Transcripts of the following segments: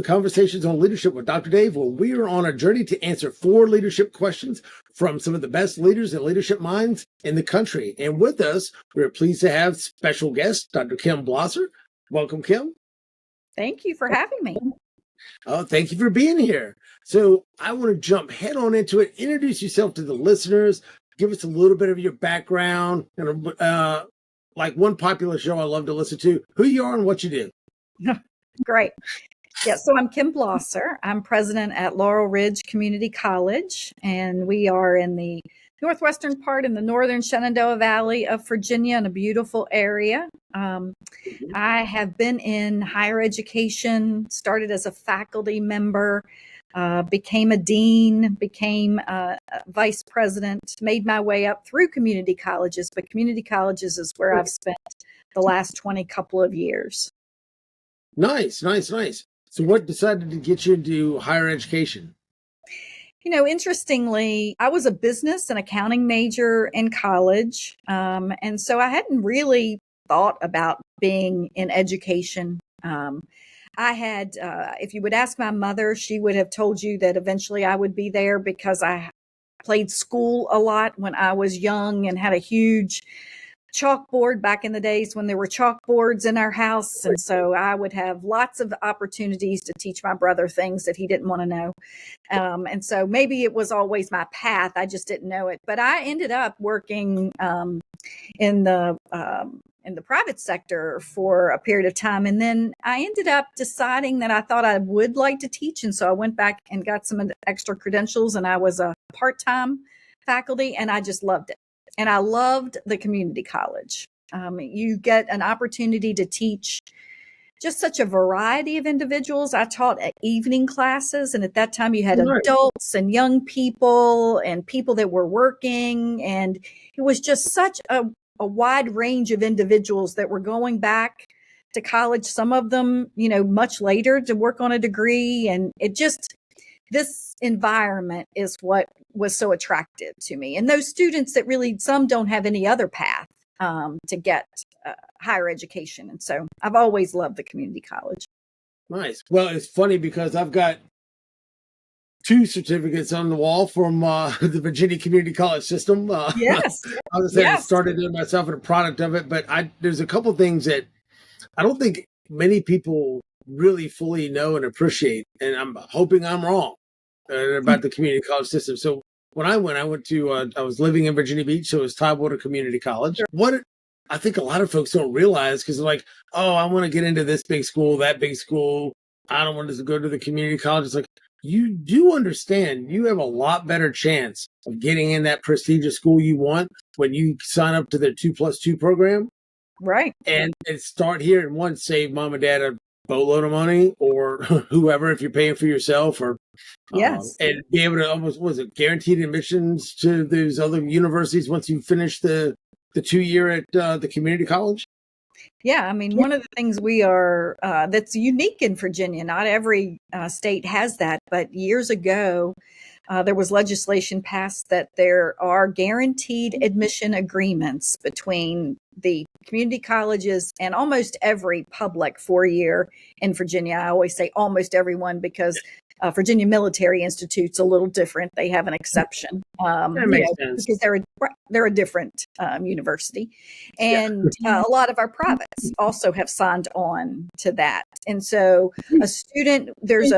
to Conversations on Leadership with Dr. Dave, where we are on a journey to answer 4 leadership questions from some of the best leaders and leadership minds in the country. And with us, we're pleased to have special guest, Dr. Kim Blosser. Welcome, Kim. Thank you for having me. Oh, thank you for being here. So I want to jump head on into it. Introduce yourself to the listeners. Give us a little bit of your background and like one popular show I love to listen to, who you are and what you do. Great. Yeah, so I'm Kim Blosser. I'm president at Laurel Ridge Community College, and we are in the northwestern part in the northern Shenandoah Valley of Virginia in a beautiful area. I have been in higher education, started as a faculty member, became a dean, became a vice president, made my way up through community colleges, but community colleges is where I've spent the last 20 couple of years. Nice. So what decided to get you into higher education? You know, interestingly, I was a business and accounting major in college. And so I hadn't really thought about being in education. I had, if you would ask my mother, she would have told you that eventually I would be there because I played school a lot when I was young and had a huge chalkboard back in the days when there were chalkboards in our house. And so I would have lots of opportunities to teach my brother things that he didn't want to know. And so maybe it was always my path. I just didn't know it. But I ended up working in the private sector for a period of time. And then I ended up deciding that I thought I would like to teach. And so I went back and got some extra credentials, and I was a part-time faculty, and I just loved it. And I loved the community college. You get an opportunity to teach just such a variety of individuals. I taught at evening classes, and at that time you had adults and young people and people that were working. And it was just such a wide range of individuals that were going back to college, some of them, you know, much later to work on a degree. And it just, this environment is what was so attractive to me. And those students that really, some don't have any other path to get higher education. And so I've always loved the community college. Nice. Well, it's funny because I've got 2 certificates on the wall from the Virginia Community College system. Yes. I was saying I started it myself and a product of it, but there's a couple things that I don't think many people really fully know and appreciate, and I'm hoping I'm wrong about the community college system. So when I went to, I was living in Virginia Beach, so it was Tidewater Community College. Sure. What I think a lot of folks don't realize, because they're like, oh, I want to get into this big school, that big school. I don't want to go to the community college. It's like, you do understand you have a lot better chance of getting in that prestigious school you want when you sign up to their 2+2 program. Right. And start here and one, save mom and dad a boatload of money, or whoever, if you're paying for yourself, or yes, and be able to almost, was it guaranteed admissions to those other universities once you finish the 2-year at the community college? Yeah, I mean, one of the things we are that's unique in Virginia, not every state has that, but years ago, there was legislation passed that there are guaranteed admission agreements between the community colleges and almost every public 4-year in Virginia. I always say almost everyone because Virginia Military Institute's a little different. They have an exception That makes sense. because they're a different university. And a lot of our privates also have signed on to that. And so a student, there's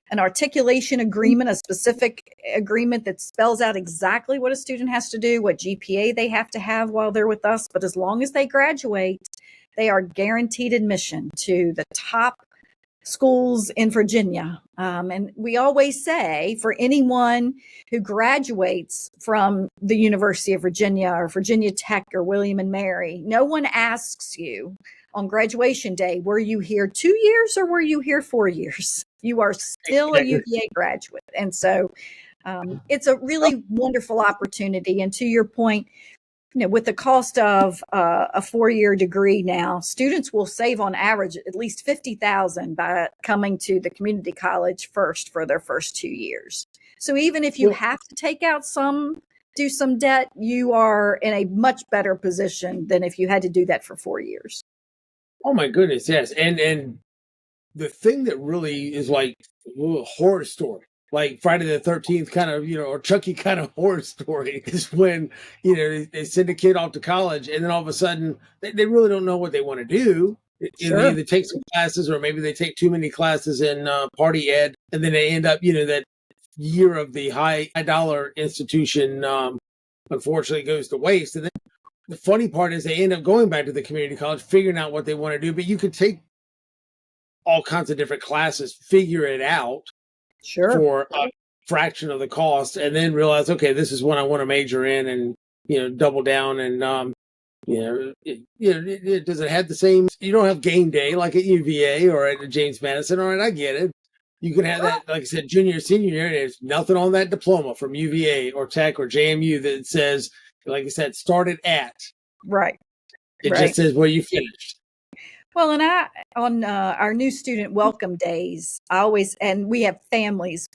an articulation agreement, a specific agreement that spells out exactly what a student has to do, what GPA they have to have while they're with us. But as long as they graduate, they are guaranteed admission to the top schools in Virginia. And we always say for anyone who graduates from the University of Virginia or Virginia Tech or William and Mary, no one asks you on graduation day, were you here 2 years or were you here 4 years? You are still a UVA graduate. And so it's a really wonderful opportunity. And to your point, you know, with the cost of a 4-year degree now, students will save on average at least $50,000 by coming to the community college first for their first 2 years. So even if you have to take out do some debt, you are in a much better position than if you had to do that for 4 years. Oh my goodness, yes. And the thing that really is like a horror story, like Friday the 13th kind of, or Chucky kind of horror story, is when, they send a kid off to college and then all of a sudden they really don't know what they want to do. They Sure. either take some classes or maybe they take too many classes in party ed, and then they end up, that year of the high dollar institution, unfortunately goes to waste. And then the funny part is they end up going back to the community college, figuring out what they want to do. But you could take all kinds of different classes, figure it out Sure. for a fraction of the cost, and then realize, okay, this is what I want to major in, and double down. And does it have the same? You don't have game day like at UVA or at James Madison. All right, I get it. You can have that, like I said, junior, senior year. There's nothing on that diploma from UVA or Tech or JMU that says, like I said, started at. Right. It just says where you finished. Well, and on our new student welcome days, and we have families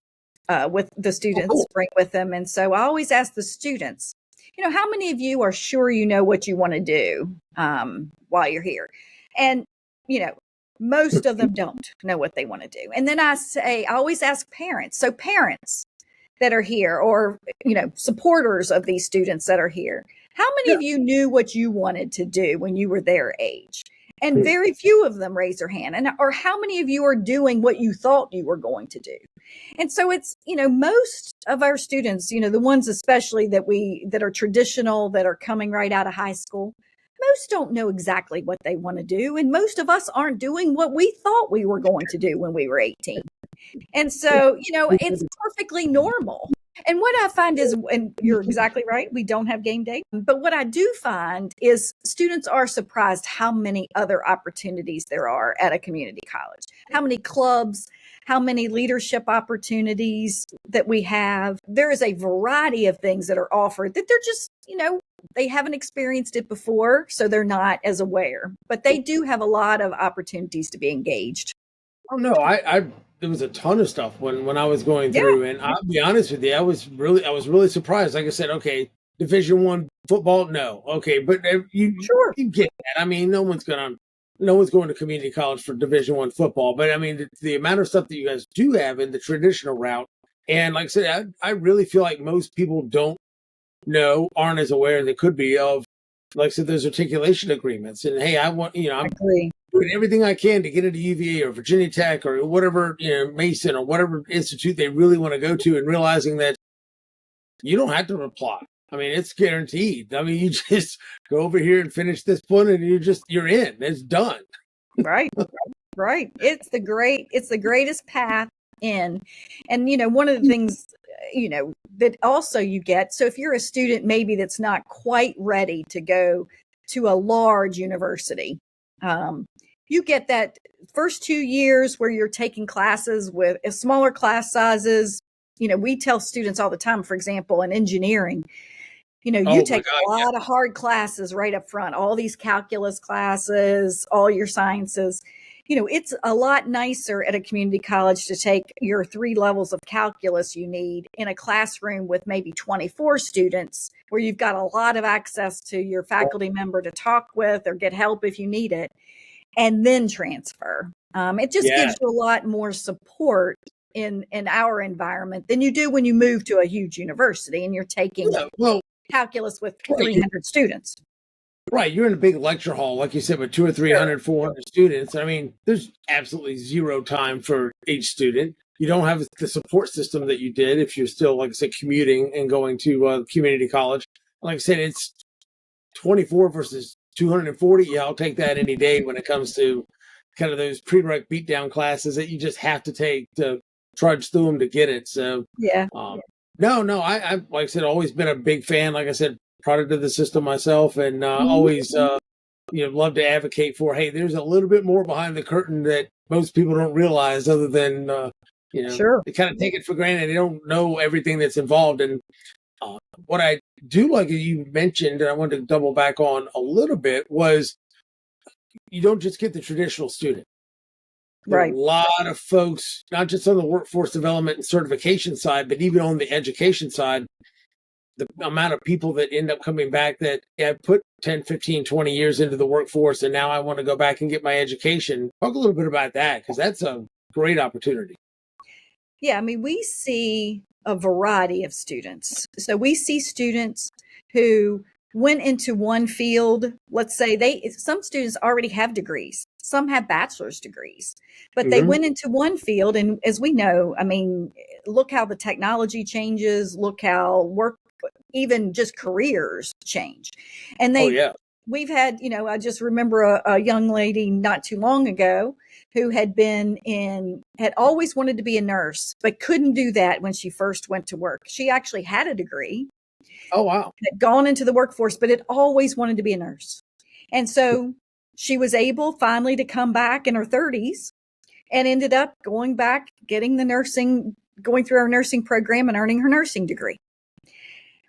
with the students bring with them. And so I always ask the students, how many of you are sure you know what you want to do while you're here? And, most of them don't know what they want to do. And then I always ask parents. So parents that are here, or, supporters of these students that are here, how many of you knew what you wanted to do when you were their age? And very few of them raise their hand. Or how many of you are doing what you thought you were going to do? And so it's, most of our students, the ones especially that are traditional, that are coming right out of high school, most don't know exactly what they want to do. And most of us aren't doing what we thought we were going to do when we were 18. And so, it's perfectly normal. And what I find is, and you're exactly right, we don't have game day. But what I do find is students are surprised how many other opportunities there are at a community college, how many clubs, how many leadership opportunities that we have. There is a variety of things that are offered that they're just, they haven't experienced it before, so they're not as aware. But they do have a lot of opportunities to be engaged. Oh no, there was a ton of stuff when I was going through, and I'll be honest with you, I was really surprised. Like I said, okay, Division I football, no, okay, but you get that. I mean, no one's going to community college for Division I football, but I mean, the amount of stuff that you guys do have in the traditional route, and like I said, I really feel like most people aren't as aware they could be of, like I said, those articulation agreements, and hey, I'm doing everything I can to get into UVA or Virginia Tech or whatever, Mason or whatever institute they really want to go to, and realizing that you don't have to apply. I mean, it's guaranteed. I mean, you just go over here and finish this one and you're in. It's done. Right. Right. It's the greatest path in. And, one of the things, that also you get, so if you're a student maybe that's not quite ready to go to a large university, you get that first 2 years where you're taking classes with smaller class sizes. We tell students all the time, for example, in engineering, you take a lot of hard classes right up front, all these calculus classes, all your sciences. It's a lot nicer at a community college to take your 3 levels of calculus you need in a classroom with maybe 24 students, where you've got a lot of access to your faculty member to talk with or get help if you need it, and then transfer. It just gives you a lot more support in our environment than you do when you move to a huge university and you're taking calculus with 300 students. Right. You're in a big lecture hall, like you said, with 200 or 300, 400 students. I mean, there's absolutely zero time for each student. You don't have the support system that you did if you're still, like I said, commuting and going to community college. Like I said, it's 24 versus 240. Yeah, I'll take that any day when it comes to kind of those prereq beatdown classes that you just have to take to trudge through them to get it. So, no, I like I said, always been a big fan. Like I said, product of the system myself, and always love to advocate for, hey, there's a little bit more behind the curtain that most people don't realize, other than they kind of take it for granted. They don't know everything that's involved. And what I do like, you mentioned, and I wanted to double back on a little bit, was you don't just get the traditional student. There are a lot of folks, not just on the workforce development and certification side, but even on the education side, the amount of people that end up coming back that put 10, 15, 20 years into the workforce, and now I want to go back and get my education. Talk a little bit about that, because that's a great opportunity. Yeah, I mean, we see a variety of students. So we see students who went into one field. Let's say some students already have degrees. Some have bachelor's degrees, but they went into one field. And as we know, I mean, look how the technology changes, look how work, even just careers change. And we've had, I just remember a young lady not too long ago who had always wanted to be a nurse, but couldn't do that when she first went to work. She actually had a degree. Oh, wow. Had gone into the workforce, but had always wanted to be a nurse. And so she was able finally to come back in her 30s and ended up going back, going through our nursing program and earning her nursing degree.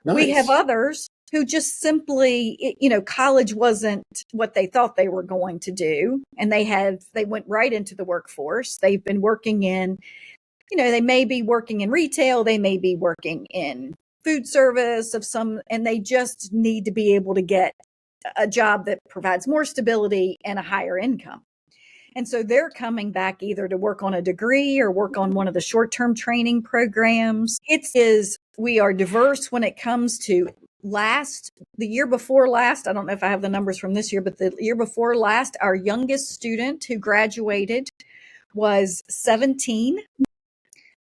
Nice. We have others who just simply, college wasn't what they thought they were going to do. And they went right into the workforce. They've been working they may be working in retail, they may be working in food service and they just need to be able to get a job that provides more stability and a higher income. And so they're coming back either to work on a degree or work on one of the short-term training programs. We are diverse when it comes to the year before last, I don't know if I have the numbers from this year, but the year before last, our youngest student who graduated was 17.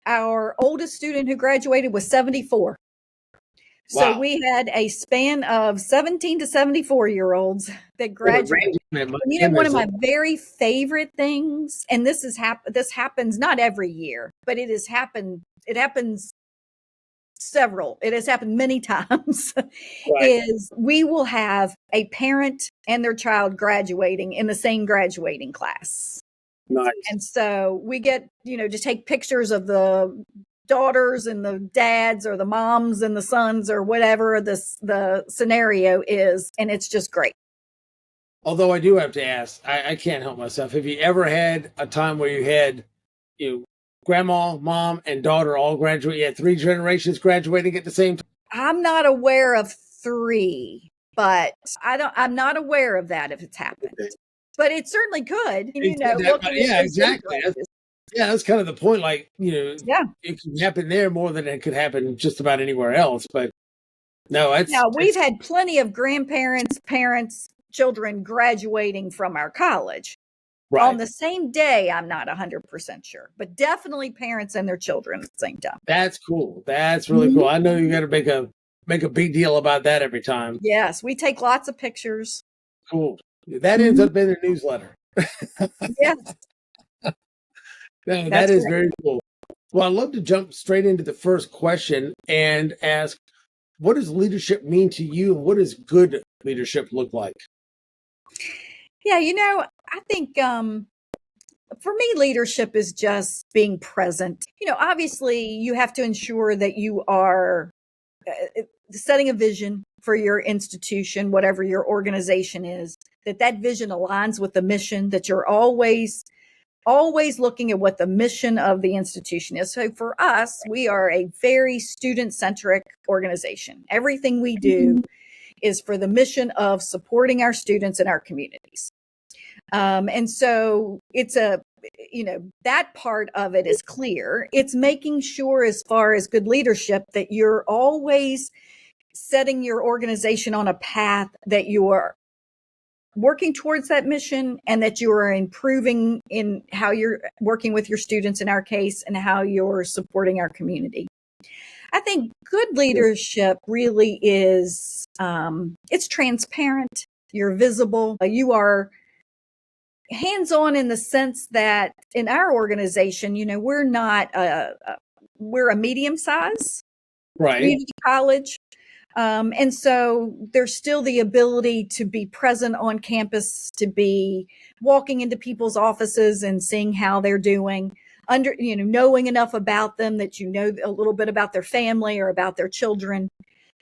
Our oldest student who graduated was 74. Wow. So we had a span of 17 to 74-year-olds that graduated. One of my very favorite things, and this happens not every year, but it has happened many times, right. Is we will have a parent and their child graduating in the same graduating class. Nice. And so we get, to take pictures of the daughters and the dads or the moms and the sons or whatever the scenario is. And it's just great. Although I do have to ask, I can't help myself. Have you ever had a time where you had, grandma, mom, and daughter all graduate? You had 3 generations graduating at the same time? I'm not aware of 3, but I'm not aware of that if it's happened. Okay. But it certainly could. Yeah, exactly. That's kind of the point. Like, it can happen there more than it could happen just about anywhere else. But we've had plenty of grandparents, parents, children graduating from our college. Right. On the same day, I'm not 100% sure, but definitely parents and their children at the same time. That's cool. That's really cool. I know you got to make a big deal about that every time. Yes, we take lots of pictures. Cool. That ends up in the newsletter. Yes. No, that is very cool. Well, I'd love to jump straight into the first question and ask, what does leadership mean to you? And what does good leadership look like? Yeah, I think for me, leadership is just being present. Obviously, you have to ensure that you are setting a vision for your institution, whatever your organization is, that vision aligns with the mission, that you're always looking at what the mission of the institution is. So for us, we are a very student-centric organization. Everything we do is for the mission of supporting our students and our communities. And so it's that part of it is clear. It's making sure, as far as good leadership, that you're always setting your organization on a path that you are working towards that mission, and that you are improving in how you're working with your students, in our case, and how you're supporting our community. I think good leadership really is, it's transparent. You're visible. You are hands-on in the sense that in our organization, we're not we're a medium size community college. And so there's still the ability to be present on campus, to be walking into people's offices and seeing how they're doing, knowing enough about them that you know a little bit about their family or about their children.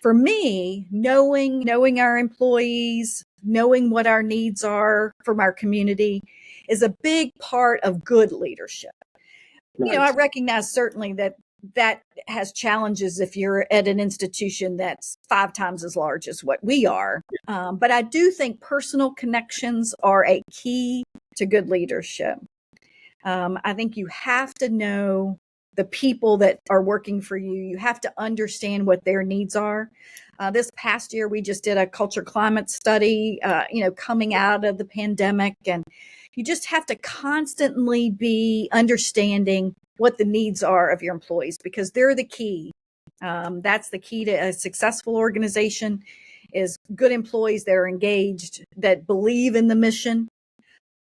For me, knowing our employees, knowing what our needs are from our community is a big part of good leadership. Nice. I recognize certainly that that has challenges if you're at an institution that's 5 times as large as what we are. But I do think personal connections are a key to good leadership. I think you have to know the people that are working for you. You have to understand what their needs are. This past year, we just did a culture climate study, coming out of the pandemic. And you just have to constantly be understanding what the needs are of your employees, because they're the key. That's the key to a successful organization, is good employees that are engaged, that believe in the mission.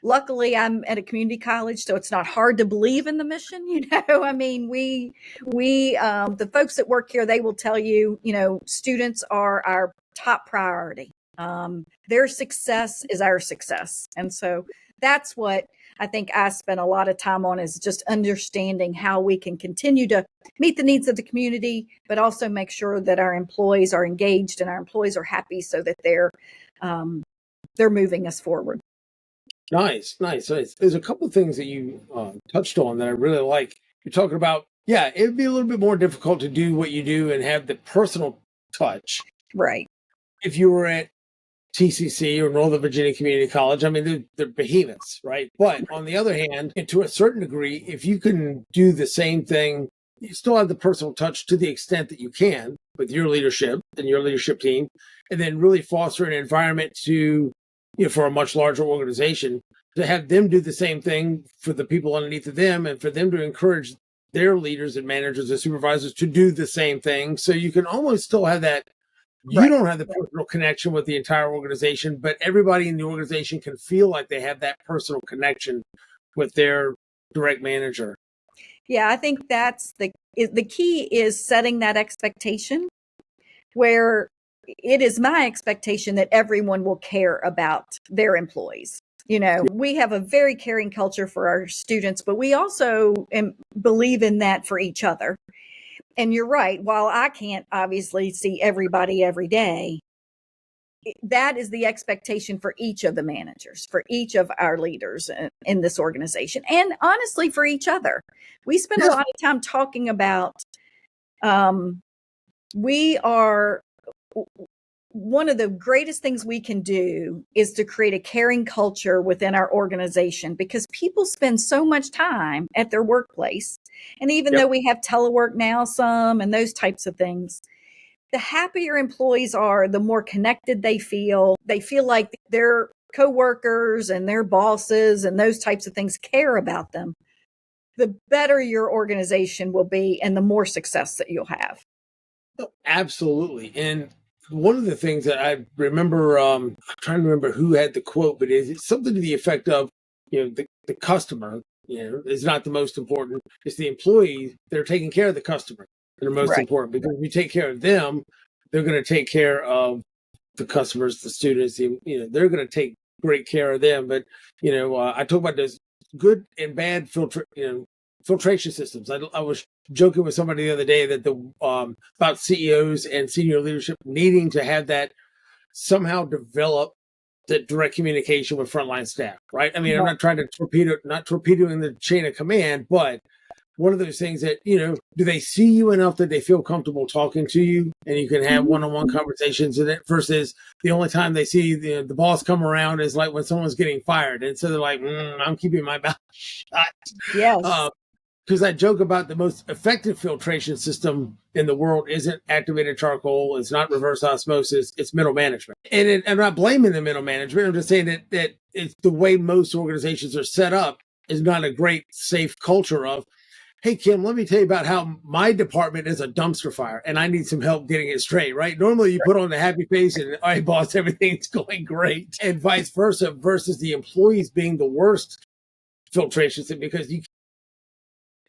Luckily, I'm at a community college, so it's not hard to believe in the mission. I mean, the folks that work here, they will tell you, students are our top priority. Their success is our success. And so that's what I think I spent a lot of time on, is just understanding how we can continue to meet the needs of the community, but also make sure that our employees are engaged and our employees are happy, so that they're moving us forward. Nice. There's a couple of things that you touched on that I really like. You're talking about, it'd be a little bit more difficult to do what you do and have the personal touch. Right. If you were at TCC or Northern Virginia Community College, I mean, they're behemoths, right? But on the other hand, and to a certain degree, if you can do the same thing, you still have the personal touch to the extent that you can with your leadership and your leadership team, and then really foster an environment for a much larger organization, to have them do the same thing for the people underneath of them, and for them to encourage their leaders and managers and supervisors to do the same thing. So you can almost still have that. You don't have the personal connection with the entire organization, but everybody in the organization can feel like they have that personal connection with their direct manager. Yeah, I think that's the key, is setting that expectation, where it is my expectation that everyone will care about their employees. We have a very caring culture for our students, but we also believe in that for each other. And you're right, while I can't obviously see everybody every day, that is the expectation for each of the managers, for each of our leaders in this organization, and honestly for each other. We spend a lot of time talking about, one of the greatest things we can do is to create a caring culture within our organization, because people spend so much time at their workplace. And even though we have telework now, and those types of things, the happier employees are, the more connected they feel. They feel like their coworkers and their bosses and those types of things care about them. The better your organization will be, and the more success that you'll have. Absolutely. And one of the things that I remember, I'm trying to remember who had the quote, but it's something to the effect of, the customer, is not the most important. It's the employees that are taking care of the customer that are most important, because if you take care of them, they're going to take care of the customers, the students, they're going to take great care of them. But, I talk about those good and bad filtration systems. I was joking with somebody the other day that about CEOs and senior leadership needing to have that somehow develop the direct communication with frontline staff, right? I mean, I'm not trying to torpedoing the chain of command, but one of those things that, do they see you enough that they feel comfortable talking to you, and you can have one-on-one conversations in it, versus the only time they see the boss come around is like when someone's getting fired. And so they're like, I'm keeping my mouth shut. Yes. Because I joke about the most effective filtration system in the world isn't activated charcoal, it's not reverse osmosis, it's middle management. And I'm not blaming the middle management. I'm just saying that it's the way most organizations are set up is not a great, safe culture of, hey, Kim, let me tell you about how my department is a dumpster fire and I need some help getting it straight, right? Normally you put on the happy face and, all right, boss, everything's going great, and vice versa, versus the employees being the worst filtration system, because you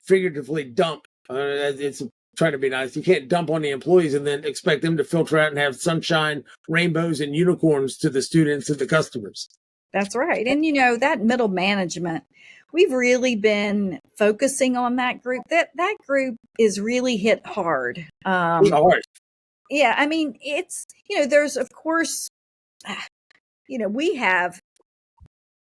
figuratively dump. It's trying to be nice. You can't dump on the employees and then expect them to filter out and have sunshine, rainbows, and unicorns to the students and the customers. That's right. And, that middle management, we've really been focusing on that group. That group is really hit hard. Hard. Yeah. I mean, it's, there's, of course, we have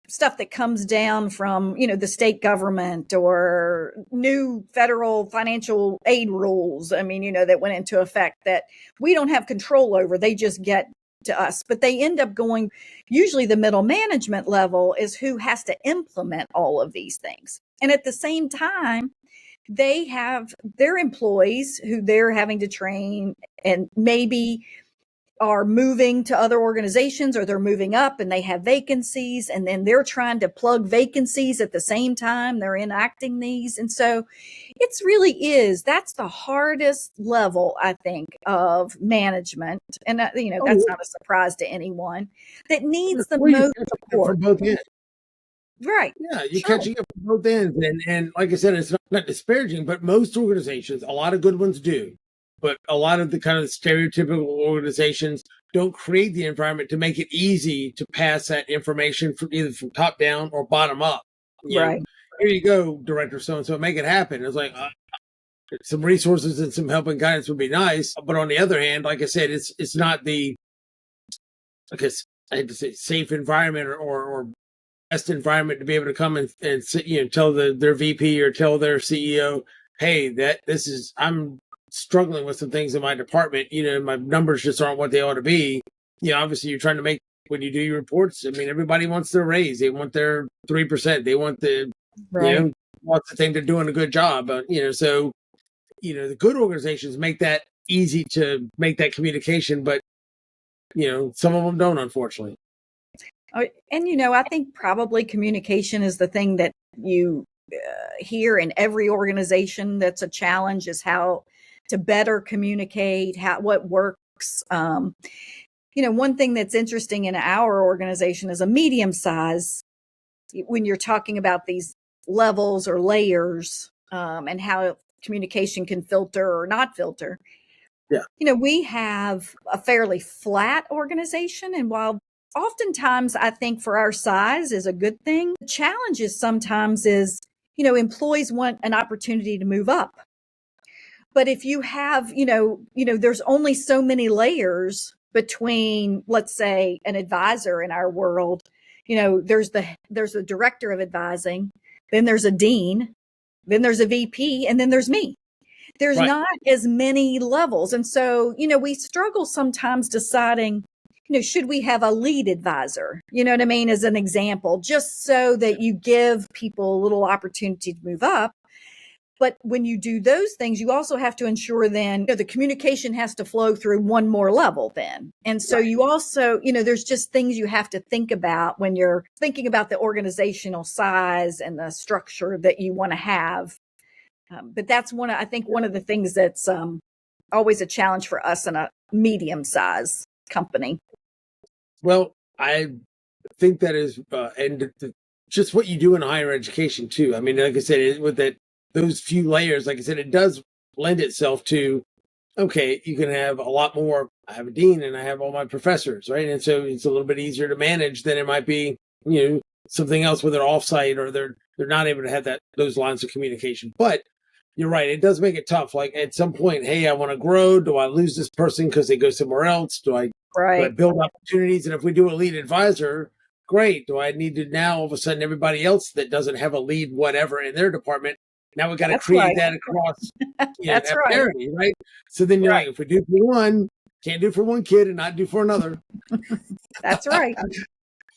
stuff that comes down from, the state government or new federal financial aid rules. I mean, that went into effect that we don't have control over. They just get to us, but they end up going, usually the middle management level is who has to implement all of these things. And at the same time, they have their employees who they're having to train and maybe are moving to other organizations, or they're moving up and they have vacancies, and then they're trying to plug vacancies at the same time they're enacting these. And so it's really is, that's the hardest level, I think, of management. And, that's not a surprise to anyone, that needs the most support. From both ends. Right. Yeah, you're catching up from both ends. And like I said, it's not disparaging, but most organizations, a lot of good ones do. But a lot of the kind of stereotypical organizations don't create the environment to make it easy to pass that information from either from top down or bottom up. Right. Here you go, director so-and-so, make it happen. It's like some resources and some help and guidance would be nice. But on the other hand, like I said, it's not the, I guess I had to say, safe environment or best environment to be able to come and tell their VP or tell their CEO, hey, I'm struggling with some things in my department. My numbers just aren't what they ought to be. Obviously you're trying to make, when you do your reports, I mean, everybody wants their raise. They want their 3%. They want Right. wants to think they're doing a good job. So, the good organizations make that easy to make that communication, but, some of them don't, unfortunately. And, I think probably communication is the thing that you hear in every organization that's a challenge, is how to better communicate, what works. One thing that's interesting in our organization is a medium size, when you're talking about these levels or layers, and how communication can filter or not filter. Yeah. We have a fairly flat organization, and while oftentimes I think for our size is a good thing, the challenge is sometimes is, employees want an opportunity to move up. But if you have, there's only so many layers between, let's say, an advisor in our world. There's the director of advising, then there's a dean, then there's a VP, and then there's me. There's not as many levels. And so, we struggle sometimes deciding, should we have a lead advisor? You know what I mean? As an example, just so that you give people a little opportunity to move up. But when you do those things, you also have to ensure then, the communication has to flow through one more level then. And so you also, there's just things you have to think about when you're thinking about the organizational size and the structure that you want to have. But that's one of the things that's always a challenge for us in a medium size company. Well, I think that is, and just what you do in higher education too. I mean, like I said, with those few layers, like I said, it does lend itself to, okay, you can have a lot more. I have a dean and I have all my professors, right? And so it's a little bit easier to manage than it might be, something else where they're offsite or they're not able to have those lines of communication. But you're right, it does make it tough. Like at some point, hey, I want to grow. Do I lose this person because they go somewhere else? Do I build opportunities? And if we do a lead advisor, great. Do I need to now all of a sudden everybody else that doesn't have a lead whatever in their department? Now we got to create that across That's that parity, right? So then you're like, if we do for one, can't do for one kid and not do for another. That's right.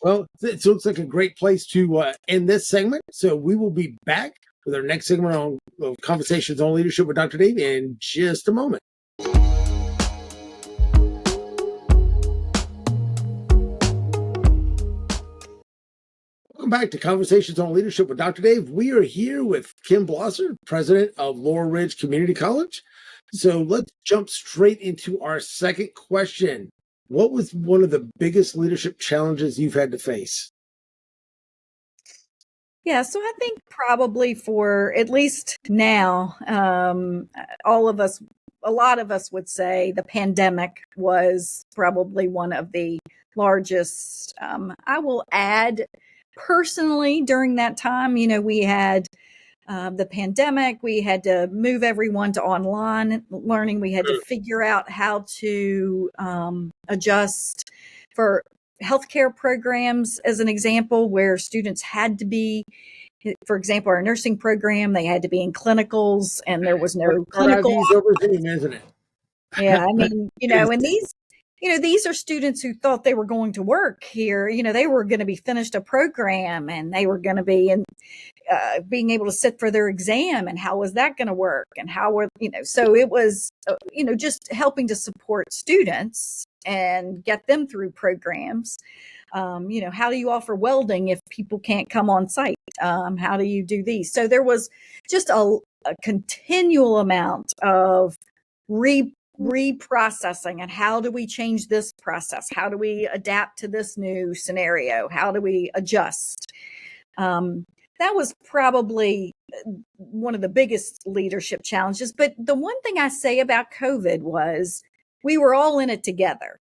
Well, it looks like a great place to end this segment. So we will be back with our next segment on Conversations on Leadership with Dr. Dave in just a moment. Welcome back to Conversations on Leadership with Dr. Dave. We are here with Kim Blosser, president of Laurel Ridge Community College. So let's jump straight into our second question. What was one of the biggest leadership challenges you've had to face? Yeah, so I think probably for at least now, a lot of us would say the pandemic was probably one of the largest. I will add, personally, during that time, we had the pandemic, we had to move everyone to online learning. We had to figure out how to adjust for healthcare programs as an example, where students had to be, for example, our nursing program, they had to be in clinicals, and there was no clinical. IVs over Zoom, isn't it? Yeah, I mean, and these are students who thought they were going to work here. They were going to be finished a program, and they were going to be in being able to sit for their exam. And how was that going to work? And how were, so it was, just helping to support students and get them through programs. How do you offer welding if people can't come on site? How do you do these? So there was just a continual amount of reprocessing, and how do we change this process? How do we adapt to this new scenario? How do we adjust? That was probably one of the biggest leadership challenges. But the one thing I say about COVID was we were all in it together.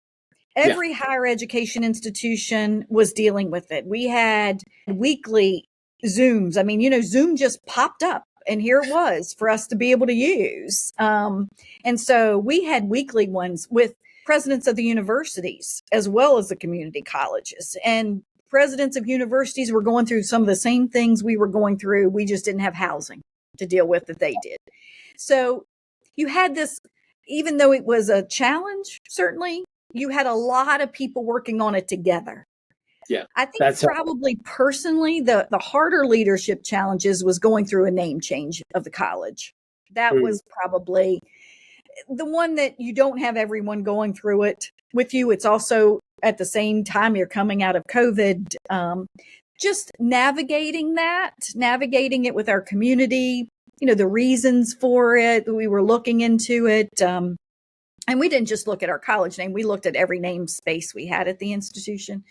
Every higher education institution was dealing with it. We had weekly Zooms. I mean, Zoom just popped up, and here it was for us to be able to use. And so we had weekly ones with presidents of the universities as well as the community colleges. And presidents of universities were going through some of the same things we were going through. We just didn't have housing to deal with that they did. So you had this, even though it was a challenge, certainly, you had a lot of people working on it together. Yeah, I think probably personally, the harder leadership challenges was going through a name change of the college. That was probably the one that you don't have everyone going through it with you. It's also at the same time you're coming out of COVID. Just navigating it with our community, the reasons for it. We were looking into it. And we didn't just look at our college name. We looked at every namespace we had at the institution.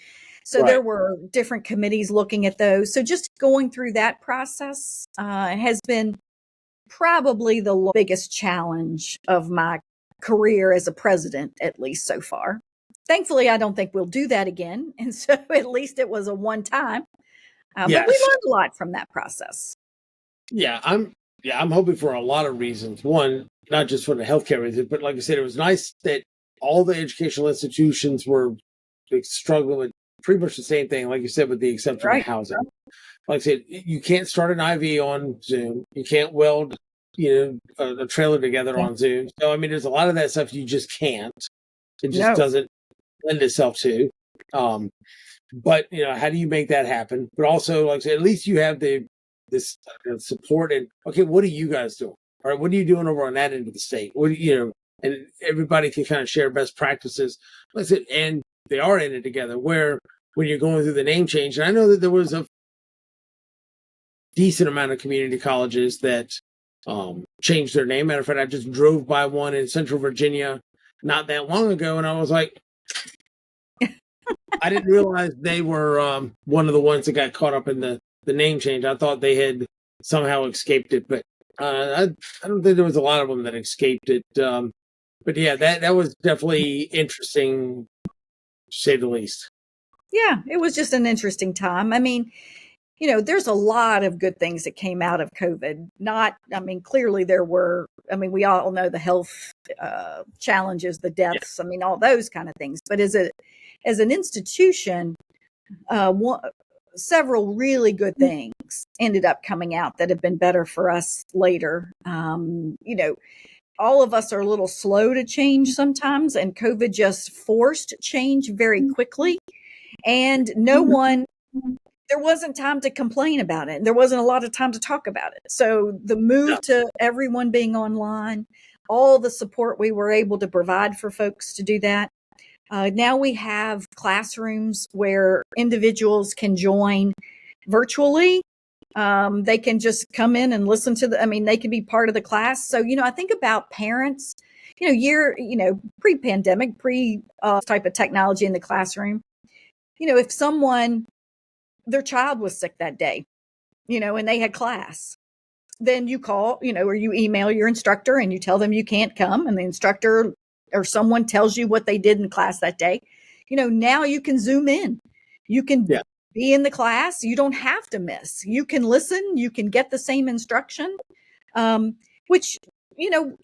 So there were different committees looking at those. So just going through that process has been probably the biggest challenge of my career as a president, at least so far. Thankfully, I don't think we'll do that again. And so at least it was a one time. But we learned a lot from that process. I'm hoping for a lot of reasons. One, not just for the healthcare reasons, but like I said, it was nice that all the educational institutions were struggling with pretty much the same thing, like you said, with the exception of housing. Like I said, you can't start an IV on Zoom. You can't weld, a trailer together on Zoom. So, I mean, there's a lot of that stuff you just can't. It just doesn't lend itself to. But, how do you make that happen? But also, like I said, at least you have this support and, okay, what are you guys doing? All right, what are you doing over on that end of the state? What and everybody can kind of share best practices. Like I said, and they are in it together, where when you're going through the name change, and I know that there was a decent amount of community colleges that changed their name. Matter of fact, I just drove by one in Central Virginia not that long ago, and I was like, I didn't realize they were one of the ones that got caught up in the name change. I thought they had somehow escaped it, but I don't think there was a lot of them that escaped it. But yeah, that was definitely interesting, to say the least. Yeah, it was just an interesting time. I mean, there's a lot of good things that came out of COVID. Clearly there were, we all know the health challenges, the deaths, all those kind of things. But as an institution, several really good things ended up coming out that have been better for us later. All of us are a little slow to change sometimes, and COVID just forced change very quickly. And there wasn't time to complain about it. There wasn't a lot of time to talk about it. So the move to everyone being online, all the support we were able to provide for folks to do that. Now we have classrooms where individuals can join virtually. They can just come in and listen to they can be part of the class. So, I think about parents, pre-pandemic, type of technology in the classroom. If their child was sick that day, and they had class, then you call, or you email your instructor and you tell them you can't come, and the instructor or someone tells you what they did in class that day. Now you can Zoom in. You can be in the class. You don't have to miss. You can listen. You can get the same instruction, which,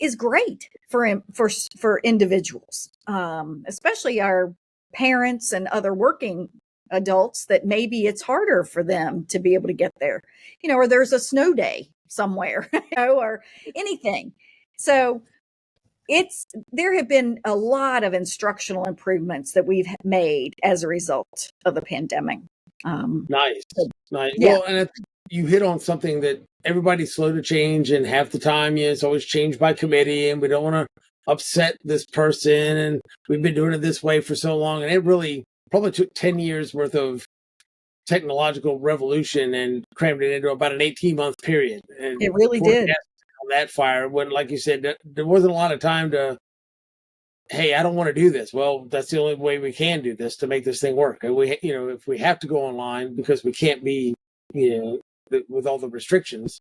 is great for individuals, especially our parents and other working adults that maybe it's harder for them to be able to get there, or there's a snow day somewhere, or anything. So there have been a lot of instructional improvements that we've made as a result of the pandemic. Nice. Yeah. Well, and I think you hit on something that everybody's slow to change, and half the time, it's always changed by committee, and we don't want to upset this person, and we've been doing it this way for so long, and it really probably took 10 years worth of technological revolution and crammed it into about an 18-month period. And It really poor did. gas on that fire, when, like you said, there wasn't a lot of time to, hey, I don't want to do this. Well, that's the only way we can do this to make this thing work. And if we have to go online because we can't be, with all the restrictions,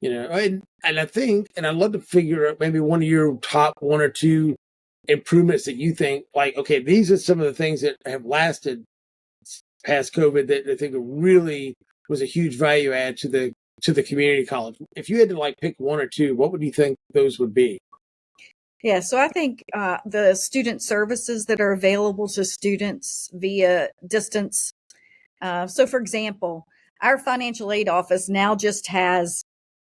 and I think, and I'd love to figure out maybe one of your top one or two improvements that you think, like, okay, these are some of the things that have lasted past COVID that I think really was a huge value add to the community college. If you had to like pick one or two, what would you think those would be? Yeah, so I think the student services that are available to students via distance. So, for example, our financial aid office now just has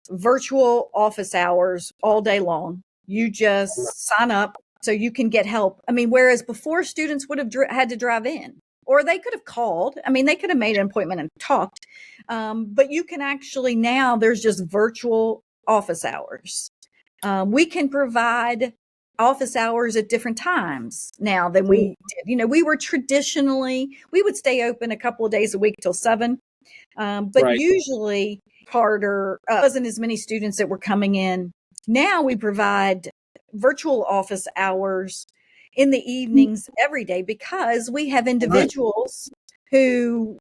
virtual office hours all day long. You just sign up so you can get help. I mean, whereas before students would have had to drive in, or they could have called. I mean, they could have made an appointment and talked. But you can actually now, there's just virtual office hours. We can provide office hours at different times now than we did. We were we would stay open a couple of days a week till 7. But Right. usually harder, wasn't as many students that were coming in. Now we provide virtual office hours in the evenings every day because we have individuals who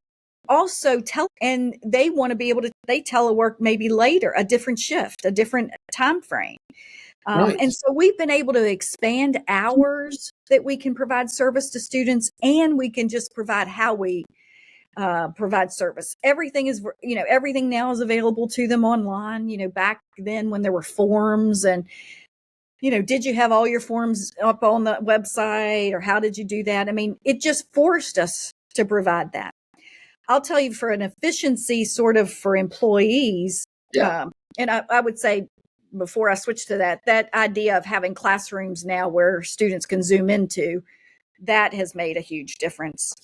also and they want to be able to, they telework maybe later, a different shift, a different time frame. And Nice. so we've been able to expand hours that we can provide service to students, and we can just provide how we provide service. Everything everything now is available to them online. Back then when there were forms and, did you have all your forms up on the website, or how did you do that? I mean, it just forced us to provide that. I'll tell you, for an efficiency sort of for employees, Yeah. and I would say, before I switch to that idea of having classrooms now where students can Zoom into, that has made a huge difference.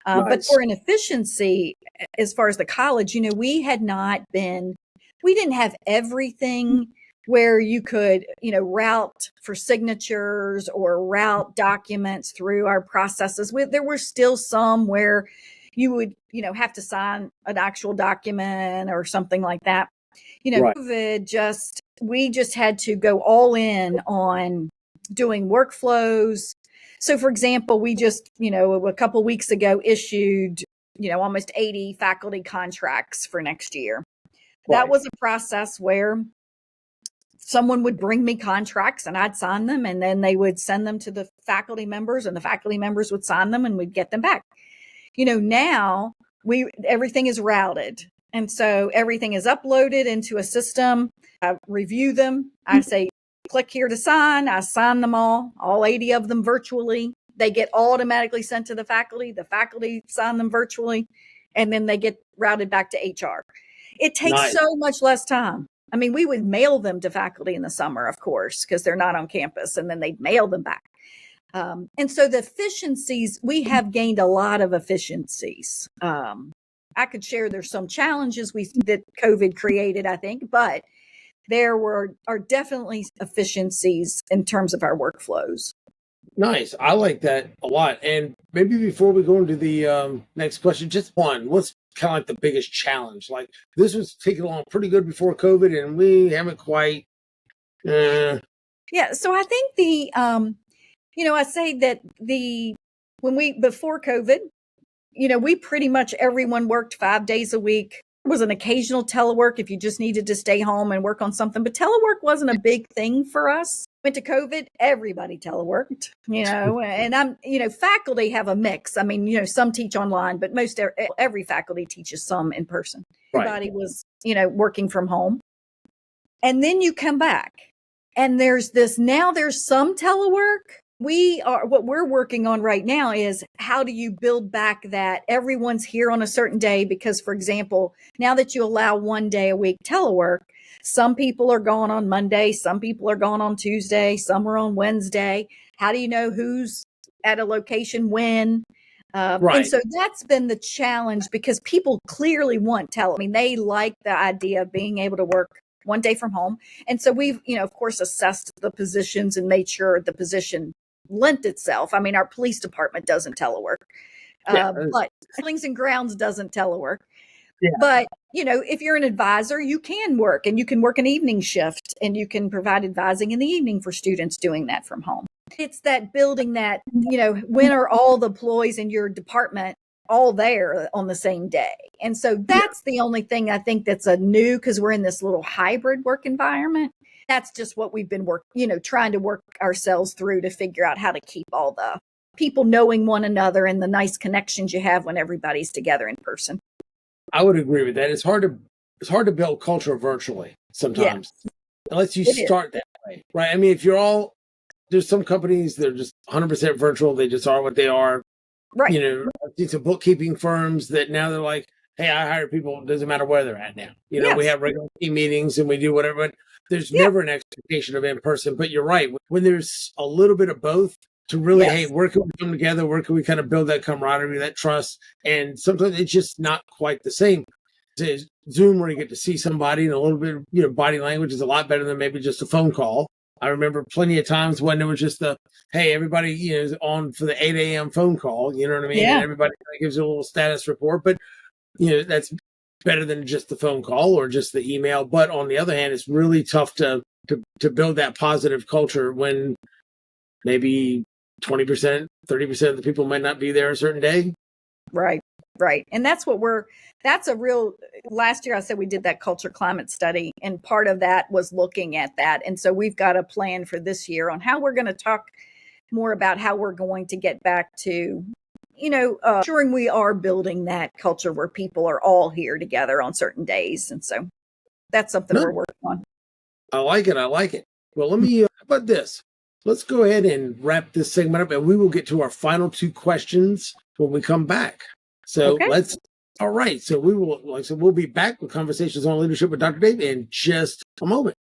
But Nice. for an efficiency, as far as the college, we didn't have everything where you could, route for signatures or route documents through our processes. There were still some where you would, have to sign an actual document or something like that. Right. COVID we just had to go all in on doing workflows. So, for example, we just, a couple of weeks ago issued, almost 80 faculty contracts for next year. Right. That was a process where someone would bring me contracts and I'd sign them, and then they would send them to the faculty members, and the faculty members would sign them, and we'd get them back. Now everything is routed. And so everything is uploaded into a system. I review them. I say, click here to sign. I sign them all 80 of them virtually. They get automatically sent to the faculty. The faculty sign them virtually, and then they get routed back to HR. It takes so much less time. I mean, we would mail them to faculty in the summer, of course, because they're not on campus, and then they'd mail them back. And so the efficiencies, we have gained a lot of efficiencies. I could share there's some challenges that COVID created, I think, but there are definitely efficiencies in terms of our workflows. Nice. I like that a lot. And maybe before we go into the next question, just one, what's kind of like the biggest challenge? Like, this was taking along pretty good before COVID, and we haven't quite. Yeah. So I think I say that before COVID, we pretty much, everyone worked 5 days a week. There was an occasional telework if you just needed to stay home and work on something, but telework wasn't a big thing for us. Went to COVID, everybody teleworked, and faculty have a mix. I mean, some teach online, but every faculty teaches some in person. Everybody was, working from home. And then you come back and there's some telework, what we're working on right now is how do you build back that everyone's here on a certain day? Because, for example, now that you allow 1 day a week telework, some people are gone on Monday, some people are gone on Tuesday, some are on Wednesday. How do you know who's at a location when? And Right. so that's been the challenge, because people clearly want I mean, they like the idea of being able to work 1 day from home. And so we've, of course, assessed the positions and made sure the position lent itself. I mean, our police department doesn't telework, Yeah. but buildings and grounds doesn't telework. Yeah. But, if you're an advisor, you can work, and you can work an evening shift, and you can provide advising in the evening for students doing that from home. It's that building that, when are all the employees in your department all there on the same day? And so that's the only thing I think that's a new, because we're in this little hybrid work environment. That's just what we've been trying to work ourselves through to figure out how to keep all the people knowing one another and the nice connections you have when everybody's together in person. I would agree with that. It's hard to build culture virtually sometimes, unless you start that way, right? I mean, if there's some companies that are just 100% virtual. They just are what they are. Right. These are bookkeeping firms that now they're like, hey, I hire people. It doesn't matter where they're at now. We have regular team meetings and we do whatever, but there's never an expectation of in person. But you're right. When there's a little bit of both to really, hey, where can we come together? Where can we kind of build that camaraderie, that trust? And sometimes it's just not quite the same. Zoom, where you get to see somebody and a little bit, body language is a lot better than maybe just a phone call. I remember plenty of times when it was just hey, everybody, is on for the 8 a.m. phone call, you know what I mean? Yeah. And everybody gives you a little status report, but, that's better than just the phone call or just the email. But on the other hand, it's really tough to build that positive culture when maybe 20%, 30% of the people might not be there a certain day. Right. And that's last year I said we did that culture climate study, and part of that was looking at that. And so we've got a plan for this year on how we're going to talk more about how we're going to get back to, ensuring we are building that culture where people are all here together on certain days. And so that's something we're working on. I like it. Well, how about this? Let's go ahead and wrap this segment up, and we will get to our final 2 questions when we come back. So all right. So we'll be back with Conversations on Leadership with Dr. Dave in just a moment.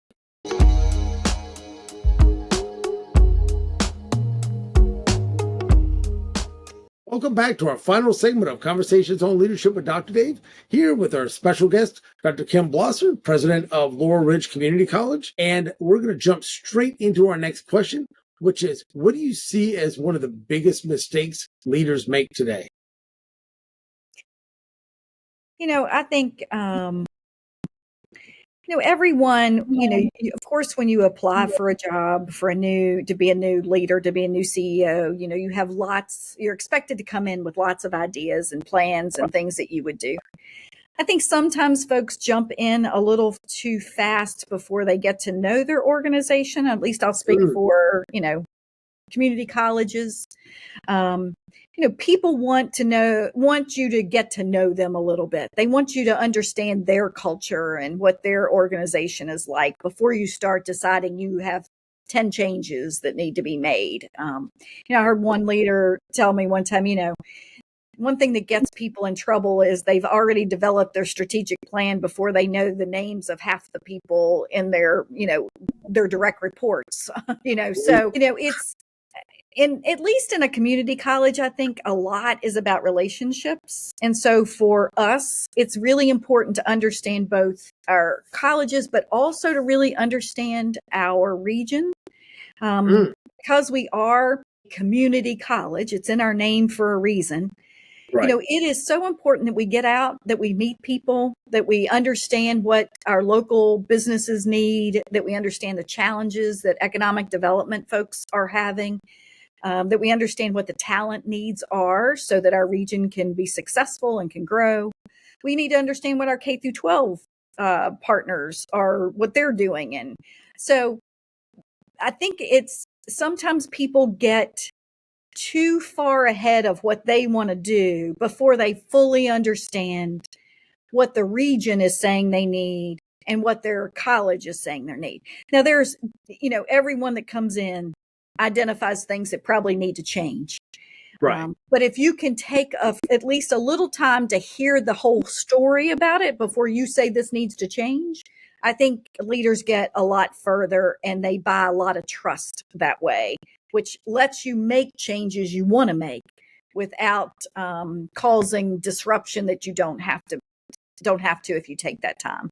Welcome back to our final segment of Conversations on Leadership with Dr. Dave, here with our special guest, Dr. Kim Blosser, president of Laurel Ridge Community College. And we're going to jump straight into our next question, which is, what do you see as one of the biggest mistakes leaders make today? I think, everyone, of course, when you apply for a job, to be a new leader, to be a new CEO, you're expected to come in with lots of ideas and plans and things that you would do. I think sometimes folks jump in a little too fast before they get to know their organization. At least I'll speak for, community colleges. People want you to get to know them a little bit. They want you to understand their culture and what their organization is like before you start deciding you have 10 changes that need to be made. I heard one leader tell me one time, one thing that gets people in trouble is they've already developed their strategic plan before they know the names of half the people in their direct reports. So, it's, at least in a community college, I think a lot is about relationships. And so for us, it's really important to understand both our colleges, but also to really understand our region. Because we are a community college, it's in our name for a reason. Right. It is so important that we get out, that we meet people, that we understand what our local businesses need, that we understand the challenges that economic development folks are having. That we understand what the talent needs are so that our region can be successful and can grow. We need to understand what our K through 12 partners are, what they're doing. And so I think it's sometimes people get too far ahead of what they want to do before they fully understand what the region is saying they need and what their college is saying they need. Now, there's, everyone that comes in identifies things that probably need to change. Right. But if you can take at least a little time to hear the whole story about it before you say this needs to change, I think leaders get a lot further and they buy a lot of trust that way, which lets you make changes you want to make without causing disruption that you don't have to if you take that time.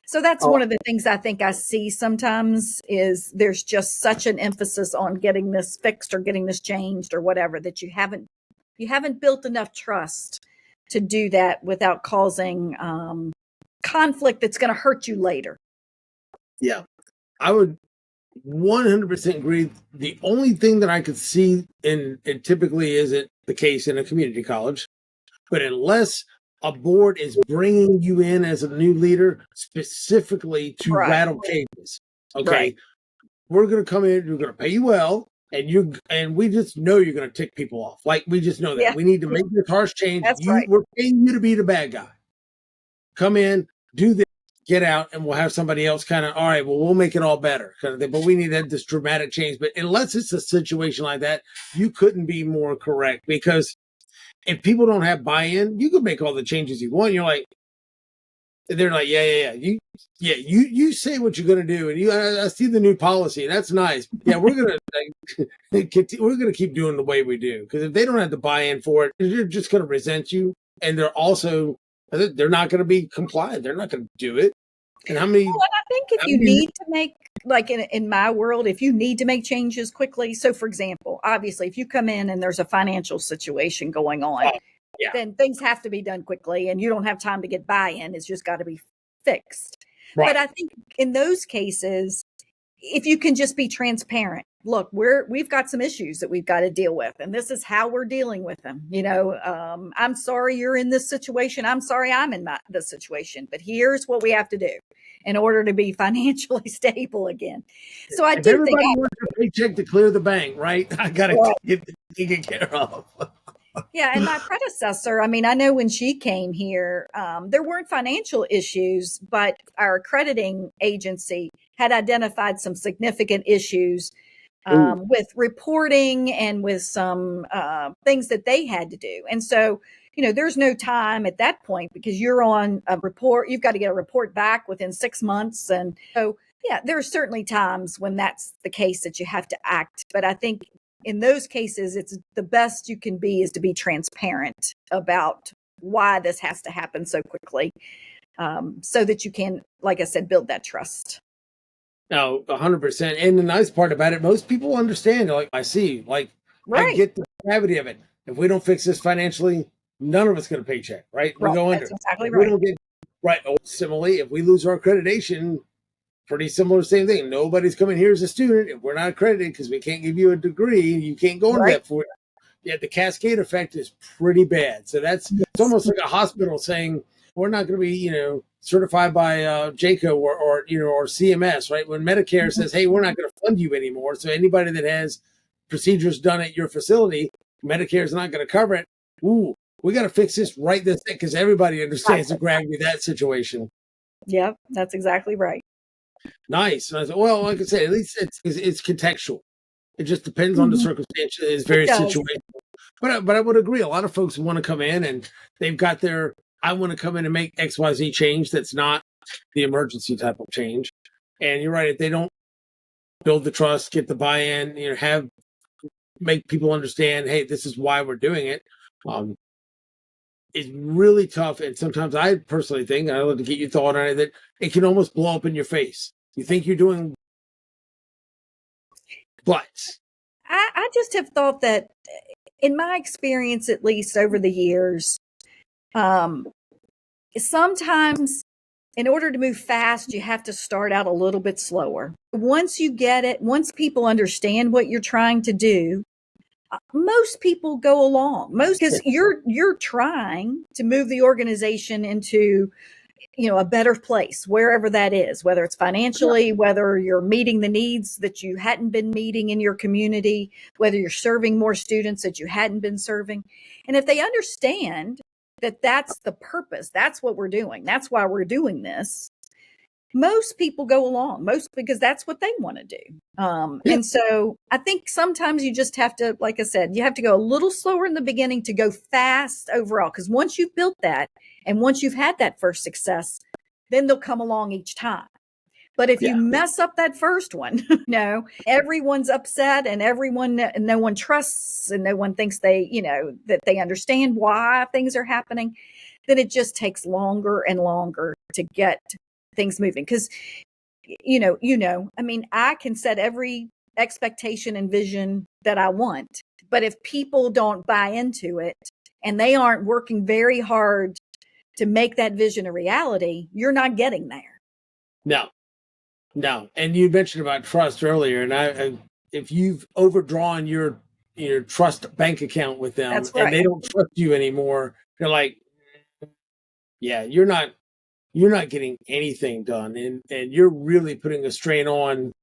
So that's one of the things I think I see sometimes is there's just such an emphasis on getting this fixed or getting this changed or whatever that you haven't built enough trust to do that without causing conflict that's going to hurt you later. Yeah, I would 100% agree. The only thing that I could see, and it typically isn't the case in a community college, but unless a board is bringing you in as a new leader specifically to rattle cages, okay, we're going to come in, we're going to pay you well, and we just know you're going to tick people off. Like, we just know that. Yeah. We need to make this harsh change. That's right. We're paying you to be the bad guy. Come in, do this, get out, and we'll have somebody else kind of, all right, well, we'll make it all better kind of thing. But we need this dramatic change. But unless it's a situation like that, you couldn't be more correct, because if people don't have buy-in, you can make all the changes you want. You're like, they're like, yeah. You say what you're gonna do, and I see the new policy. That's nice. Yeah, we're gonna we're gonna keep doing the way we do, because if they don't have the buy-in for it, they're just gonna resent you, and they're not gonna be compliant. They're not gonna do it. And how many? Well, and I think if you need to make, like in my world, if you need to make changes quickly. So, for example, obviously, if you come in and there's a financial situation going on, then things have to be done quickly, and you don't have time to get buy-in. It's just got to be fixed. Right. But I think in those cases, if you can just be transparent, look, we've got some issues that we've got to deal with, and this is how we're dealing with them. I'm sorry you're in this situation. I'm sorry I'm in this situation, but here's what we have to do in order to be financially stable again. So I do think everybody wants a paycheck to clear the bank, right? I got to get taken care of. Yeah. And my predecessor, I mean, I know when she came here, there weren't financial issues, but our accrediting agency had identified some significant issues with reporting and with some things that they had to do. And so, there's no time at that point, because you're on a report. You've got to get a report back within 6 months. And so, yeah, there are certainly times when that's the case that you have to act. But I think in those cases, it's the best you can be is to be transparent about why this has to happen so quickly, so that you can, like I said, build that trust. No, 100%. And the nice part about it, most people understand. They're like, I see, I get the gravity of it. If we don't fix this financially, none of us get a paycheck, right? We go under. That's exactly right. We don't get right. Similarly, if we lose our accreditation, pretty similar, same thing. Nobody's coming here as a student if we're not accredited, because we can't give you a degree. You can't go into that for it. Yeah, the cascade effect is pretty bad. So it's almost like a hospital saying, we're not going to be, certified by JACO or CMS, right? When Medicare says, hey, we're not going to fund you anymore. So anybody that has procedures done at your facility, Medicare is not going to cover it. Ooh, we got to fix this right this second, because everybody understands the gravity of that situation. Yep, that's exactly right. Nice. And I said, well, like I said, at least it's contextual. It just depends on the circumstance. It's very situational. But I would agree. A lot of folks want to come in and they've got I want to come in and make XYZ change that's not the emergency type of change. And you're right. If they don't build the trust, get the buy-in, make people understand, hey, this is why we're doing it. It's really tough. And sometimes I personally think, and I'd love to get your thought on it, that it can almost blow up in your face. You think you're doing, but I just have thought that, in my experience, at least over the years, sometimes in order to move fast, you have to start out a little bit slower. Once you get it, once people understand what you're trying to do, most people go along. Because you're trying to move the organization into, a better place, wherever that is, whether it's financially, whether you're meeting the needs that you hadn't been meeting in your community, whether you're serving more students that you hadn't been serving. And if they understand that that's the purpose, that's what we're doing, that's why we're doing this, most people go along, because that's what they want to do. Yeah. And so I think sometimes you just have to, like I said, you have to go a little slower in the beginning to go fast overall. Because once you've built that and once you've had that first success, then they'll come along each time. But if you mess up that first one, everyone's upset and no one trusts and no one thinks that they understand why things are happening, then it just takes longer and longer to get things moving. Because, I mean, I can set every expectation and vision that I want, but if people don't buy into it and they aren't working very hard to make that vision a reality, you're not getting there. No. And you mentioned about trust earlier, and if you've overdrawn your trust bank account with them, That's and right. they don't trust you anymore, they're like, yeah, you're not getting anything done, and you're really putting a strain on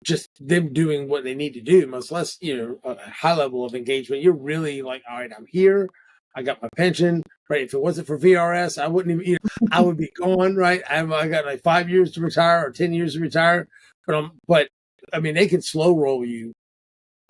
just them doing what they need to do, much less a high level of engagement. You're really like, all right, I'm here, I got my pension, right? If it wasn't for VRS, I wouldn't even, I would be gone, right? I got like 5 years to retire or 10 years to retire, but I mean, they can slow roll you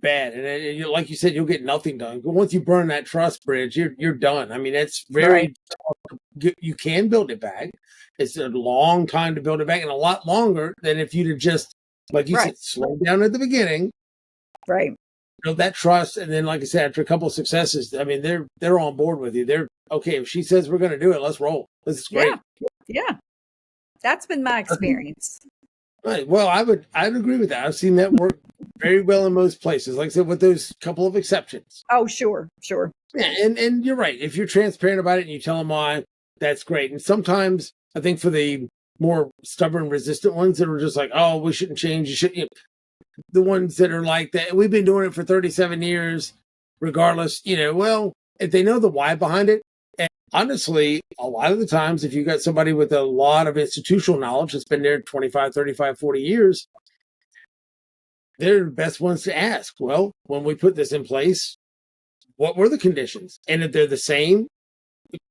bad, and like you said, you'll get nothing done. But once you burn that trust bridge, you're done. I mean, it's very tough. You can build it back. It's a long time to build it back, and a lot longer than if you'd have just, like you said, slow down at the beginning, right, build that trust, and then, like I said, after a couple of successes, I mean, they're on board with you. They're okay if she says we're going to do it. Let's roll. This is great. Yeah, that's been my experience. Right. Well, I'd agree with that. I've seen that work very well in most places. Like I said, with those couple of exceptions. Oh, sure. Yeah, and you're right. If you're transparent about it and you tell them why, that's great. And sometimes I think for the more stubborn, resistant ones that are just like, oh, we shouldn't change. You shouldn't. The ones that are like that, we've been doing it for 37 years, regardless. Well, if they know the why behind it, and honestly, a lot of the times, if you've got somebody with a lot of institutional knowledge that's been there 25, 35, 40 years, they're the best ones to ask. Well, when we put this in place, what were the conditions? And if they're the same,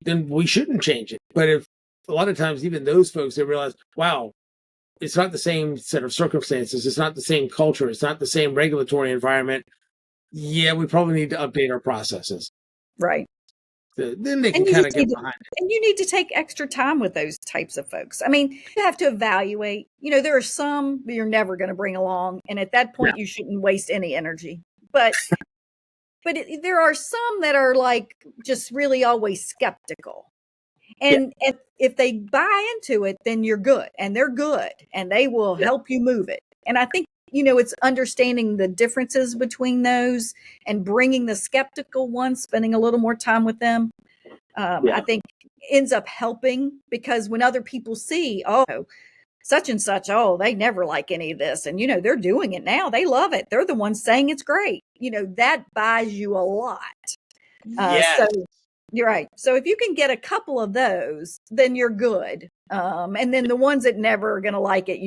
then we shouldn't change it. But if a lot of times, even those folks, they realize, wow, it's not the same set of circumstances. It's not the same culture. It's not the same regulatory environment. Yeah, we probably need to update our processes. Right. Then they can kind of get behind it. And you need to take extra time with those types of folks. I mean, you have to evaluate. There are some you're never going to bring along. And at that point, you shouldn't waste any energy. But there are some that are like just really always skeptical. And if they buy into it, then you're good. And they're good. And they will help you move it. And I think, it's understanding the differences between those and bringing the skeptical ones, spending a little more time with them. I think ends up helping, because when other people see, oh, such and such, oh, they never like any of this. And, they're doing it now. They love it. They're the ones saying it's great. That buys you a lot. So you're right. So if you can get a couple of those, then you're good. And then the ones that never are going to like it,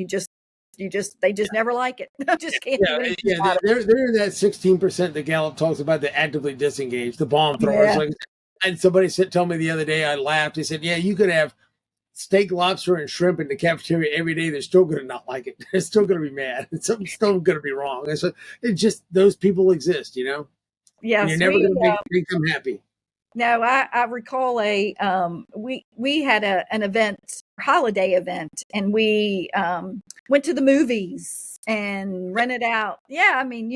they just never like it. Just can't do anything about it. They're that 16% that Gallup talks about that actively disengaged, the bomb throwers. Like, and somebody told me the other day, I laughed. He said, yeah, you could have steak, lobster, and shrimp in the cafeteria every day. They're still going to not like it. They're still going to be mad. Something's still going to be wrong. And so it's just, those people exist, Yes, and you're never going to make them happy. No, I recall we had an event, holiday event, and we went to the movies and rented out. Yeah, I mean,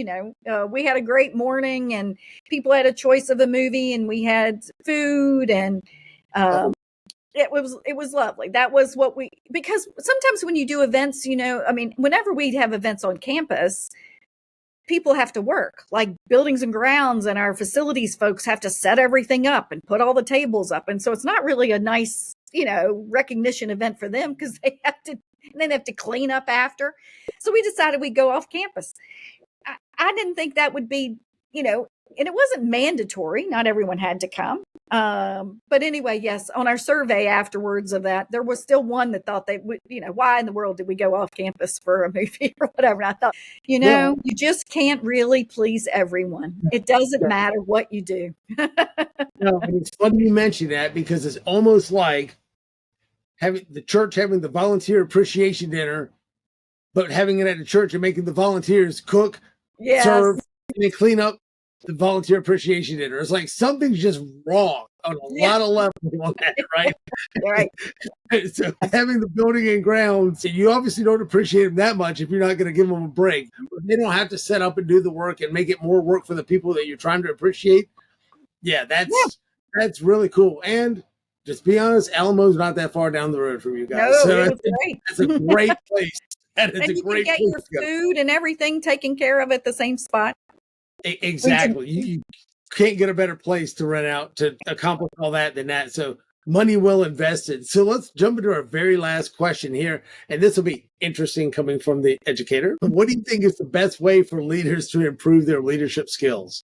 we had a great morning, and people had a choice of a movie, and we had food, and it was lovely. That was because sometimes when you do events, I mean, whenever we have events on campus, people have to work, like buildings and grounds, and our facilities folks have to set everything up and put all the tables up. And so it's not really a nice, recognition event for them, because they have to clean up after. So we decided we'd go off campus. I didn't think that would be, and it wasn't mandatory. Not everyone had to come. But anyway, yes, on our survey afterwards of that, there was still one that thought they would, why in the world did we go off campus for a movie or whatever? And I thought, you just can't really please everyone. It doesn't matter what you do. No, it's funny you mention that, because it's almost like having the church having the volunteer appreciation dinner, but having it at the church and making the volunteers cook, Yes. serve, and then clean up the volunteer appreciation dinner. It's like something's just wrong on a Yeah. lot of levels on that, right? Right. So having the building and grounds, you obviously don't appreciate them that much if you're not going to give them a break. But they don't have to set up and do the work and make it more work for the people that you're trying to appreciate. Yeah, Yeah. that's really cool. And just be honest, Alamo's not that far down the road from you guys, No, so it was great. that's a great place. That is And a you can great get place your to go. food and everything taken care of at the same spot. Exactly. You can't get a better place to rent out to accomplish all that than that. So money well invested. So let's jump into our very last question here. And this will be interesting coming from the educator. What do you think is the best way for leaders to improve their leadership skills?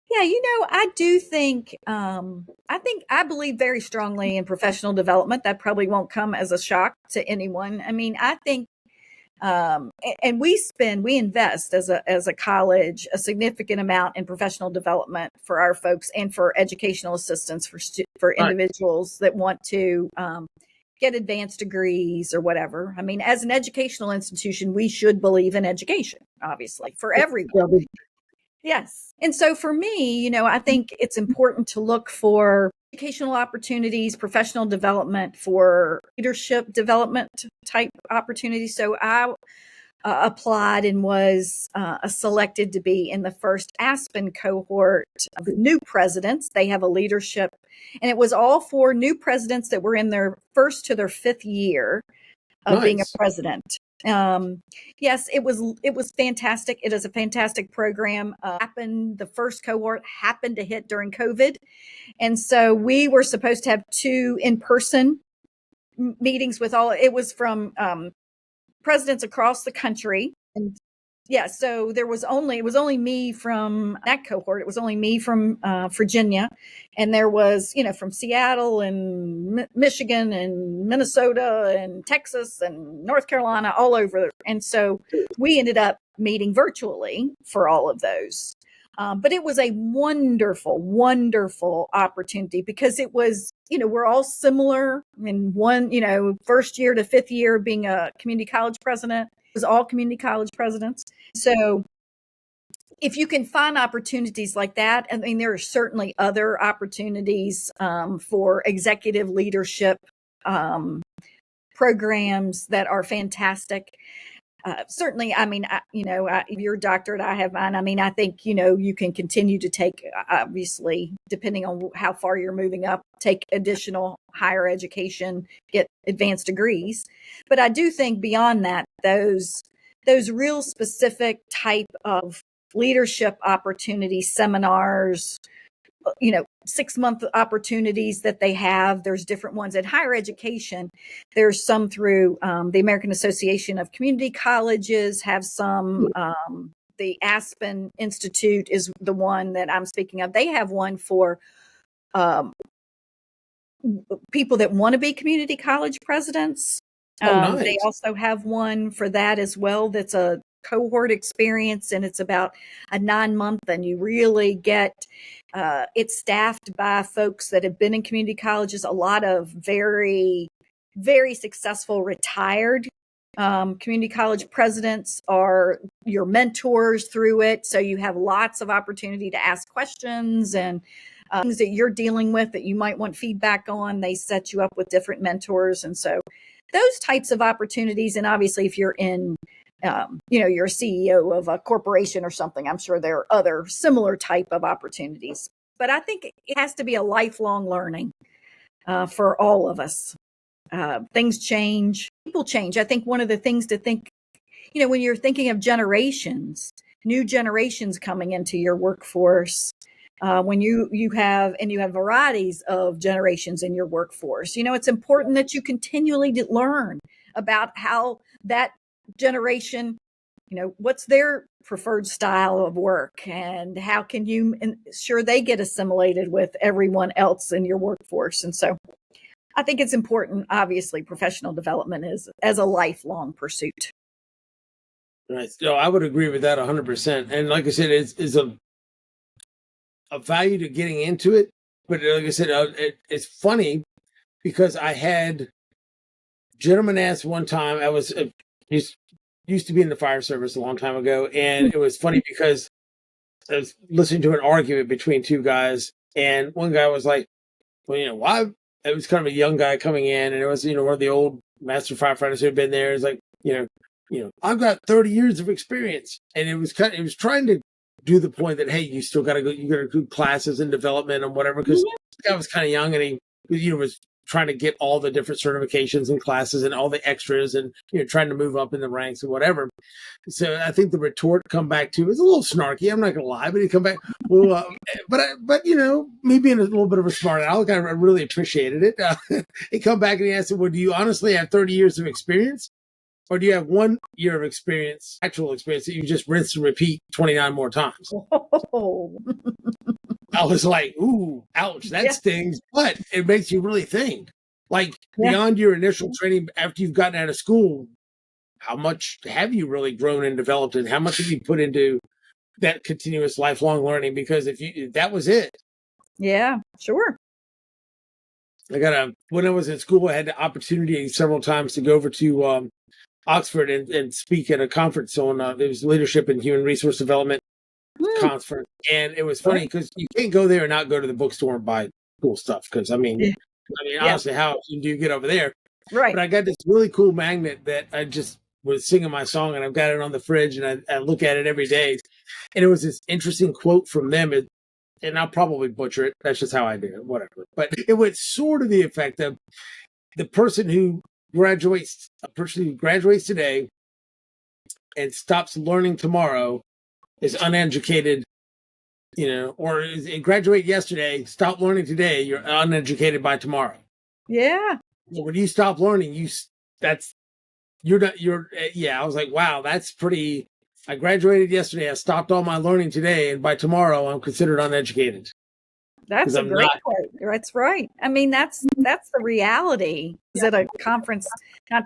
Yeah, I do think I believe very strongly in professional development. That probably won't come as a shock to anyone. I mean, I think and we invest as a college a significant amount in professional development for our folks and for educational assistance for Right. individuals that want to get advanced degrees or whatever. I mean, as an educational institution, we should believe in education, obviously, for everyone. Yes. And so for me, I think it's important to look for educational opportunities, professional development, for leadership development type opportunities. So I applied and was selected to be in the first Aspen cohort of new presidents. They have a leadership, and it was all for new presidents that were in their first to their fifth year of being a Nice. president. Yes, it was fantastic. It is a fantastic program. The first cohort happened to hit during COVID, and so we were supposed to have two in-person meetings with all. It was from presidents across the country, and yeah, so it was only me from that cohort. It was only me from Virginia, and there was from Seattle and Michigan and Minnesota and Texas and North Carolina, all over. And so we ended up meeting virtually for all of those. But it was a wonderful, wonderful opportunity because it was, we're all similar in one, first year to fifth year being a community college president. It was all community college presidents. So if you can find opportunities like that, I mean, there are certainly other opportunities for executive leadership programs that are fantastic. Certainly, I mean, your doctorate, I have mine. I mean, I think, you can continue to take, obviously, depending on how far you're moving up, take additional higher education, get advanced degrees. But I do think beyond that, those real specific type of leadership opportunities, seminars, 6-month opportunities that they have. There's different ones at higher education. There's some through the American Association of Community Colleges, have some, the Aspen Institute is the one that I'm speaking of. They have one for people that want to be community college presidents. Oh, They nice. also have one for that as well. That's a cohort experience, and it's about a 9-month, and you really get it's staffed by folks that have been in community colleges, a lot of very, very successful retired community college presidents are your mentors through it. So you have lots of opportunity to ask questions and things that you're dealing with that you might want feedback on. They set you up with different mentors. And so those types of opportunities. And obviously, if you're in, you're a CEO of a corporation or something, I'm sure there are other similar type of opportunities. But I think it has to be a lifelong learning for all of us. Things change, people change. I think one of the things to think, when you're thinking of generations, new generations coming into your workforce, when you have varieties of generations in your workforce, it's important that you continually learn about how that generation, what's their preferred style of work and how can you ensure they get assimilated with everyone else in your workforce. And so I think it's important. Obviously, professional development is as a lifelong pursuit. Right. So I would agree with that 100%. And like I said, it's a value to getting into it. But like I said, it's funny because I had gentleman asked one time. I was used to be in the fire service a long time ago, and it was funny because I was listening to an argument between two guys, and one guy was like, "Well, why?" It was kind of a young guy coming in, and it was one of the old master firefighters who had been there. It's like, I've got 30 years of experience, and it was trying to do the point that, hey, you still got to go, you got to do classes and development and whatever, because the guy was kind of young, and he was trying to get all the different certifications and classes and all the extras, and trying to move up in the ranks and whatever. So I think the retort come back to is a little snarky. I'm not gonna lie, but he come back. Well, but me being a little bit of a smart aleck, I really appreciated it. He come back and he asked, "Well, do you honestly have 30 years of experience, or do you have 1 year of experience, actual experience that you just rinse and repeat 29 more times?" Oh. I was like, "Ooh, ouch, that stings," but it makes you really think. Like beyond your initial training after you've gotten out of school, how much have you really grown and developed, and how much have you put into that continuous lifelong learning? Because if that was it. Yeah, sure. When I was in school, I had the opportunity several times to go over to Oxford and speak at a conference on it was leadership and human resource development conference. And it was funny because you can't go there and not go to the bookstore and buy cool stuff. Because honestly, how often do you get over there? Right. But I got this really cool magnet that I just was singing my song, and I've got it on the fridge, and I look at it every day. And it was this interesting quote from them, and I'll probably butcher it. That's just how I do it, whatever. But it was sort of the effect of a person who graduates today and stops learning tomorrow is uneducated, or graduate yesterday, stop learning today, you're uneducated by tomorrow. Yeah. When you stop learning, I was like, wow, that's pretty. I graduated yesterday. I stopped all my learning today, and by tomorrow, I'm considered uneducated. That's a great quote. That's right. I mean, that's the reality. I was at a conference I